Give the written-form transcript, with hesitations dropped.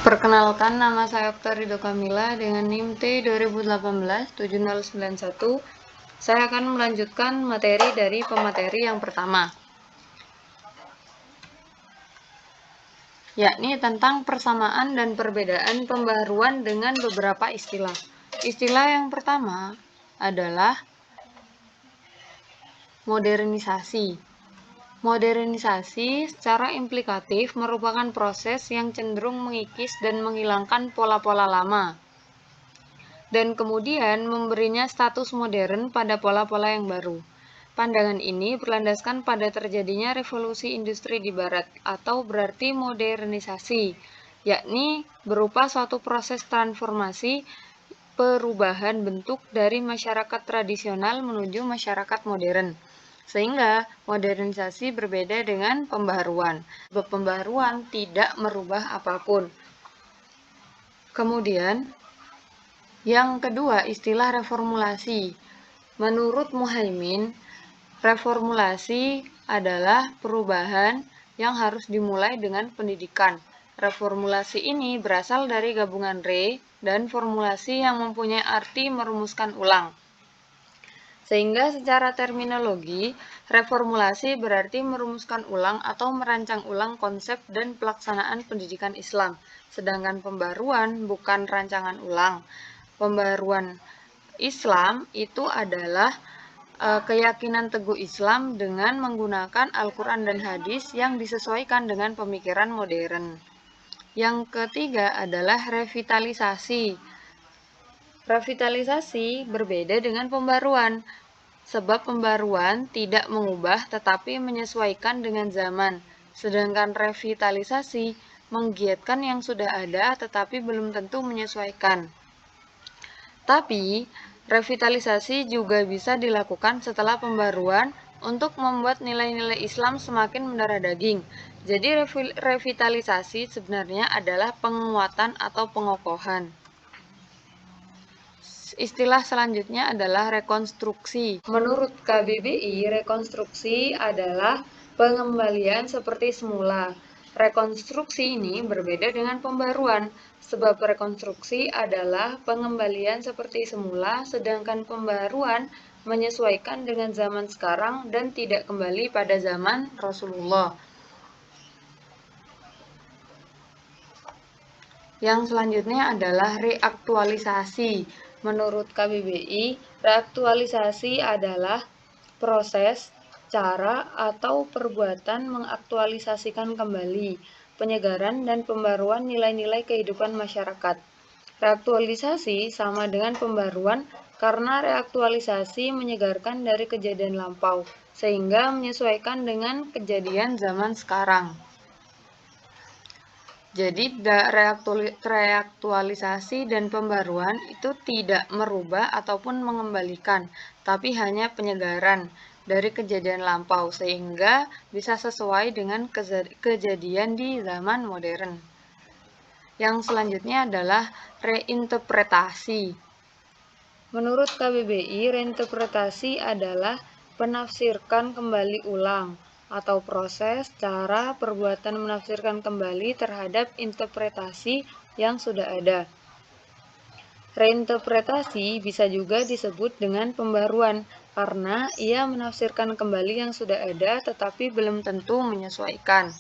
Perkenalkan, nama saya Oktaridho Kamila dengan NIM T2018-7091. Saya akan melanjutkan materi dari pemateri yang pertama, yakni tentang persamaan dan perbedaan pembaharuan dengan beberapa istilah. Istilah yang pertama adalah modernisasi. Modernisasi secara implikatif merupakan proses yang cenderung mengikis dan menghilangkan pola-pola lama, dan kemudian memberinya status modern pada pola-pola yang baru. Pandangan ini berlandaskan pada terjadinya revolusi industri di Barat, atau berarti modernisasi, yakni berupa suatu proses transformasi perubahan bentuk dari masyarakat tradisional menuju masyarakat modern. Sehingga modernisasi berbeda dengan pembaharuan. Pembaharuan tidak merubah apapun. Kemudian, yang kedua, istilah reformulasi. Menurut Muhaimin, reformulasi adalah perubahan yang harus dimulai dengan pendidikan. Reformulasi ini berasal dari gabungan re dan formulasi yang mempunyai arti merumuskan ulang. Sehingga secara terminologi, reformulasi berarti merumuskan ulang atau merancang ulang konsep dan pelaksanaan pendidikan Islam. Sedangkan pembaruan bukan rancangan ulang. Pembaruan Islam itu adalah keyakinan teguh Islam dengan menggunakan Al-Quran dan hadis yang disesuaikan dengan pemikiran modern. Yang ketiga adalah revitalisasi. Revitalisasi berbeda dengan pembaruan, sebab pembaruan tidak mengubah tetapi menyesuaikan dengan zaman, sedangkan revitalisasi menggiatkan yang sudah ada tetapi belum tentu menyesuaikan. Tapi, revitalisasi juga bisa dilakukan setelah pembaruan untuk membuat nilai-nilai Islam semakin mendarah daging. Jadi, revitalisasi sebenarnya adalah penguatan atau pengokohan. Istilah selanjutnya adalah rekonstruksi. Menurut KBBI, rekonstruksi adalah pengembalian seperti semula. Rekonstruksi ini berbeda dengan pembaruan, sebab rekonstruksi adalah pengembalian seperti semula, sedangkan pembaruan menyesuaikan dengan zaman sekarang dan tidak kembali pada zaman Rasulullah. Yang selanjutnya adalah reaktualisasi. Menurut KBBI, reaktualisasi adalah proses, cara, atau perbuatan mengaktualisasikan kembali, penyegaran dan pembaruan nilai-nilai kehidupan masyarakat. Reaktualisasi sama dengan pembaruan karena reaktualisasi menyegarkan dari kejadian lampau, sehingga menyesuaikan dengan kejadian zaman sekarang. Jadi, reaktualisasi dan pembaruan itu tidak merubah ataupun mengembalikan, tapi hanya penyegaran dari kejadian lampau, sehingga bisa sesuai dengan kejadian di zaman modern. Yang selanjutnya adalah reinterpretasi. Menurut KBBI, reinterpretasi adalah penafsirkan kembali ulang, atau proses, cara, perbuatan menafsirkan kembali terhadap interpretasi yang sudah ada. Reinterpretasi bisa juga disebut dengan pembaruan, karena ia menafsirkan kembali yang sudah ada tetapi belum tentu menyesuaikan.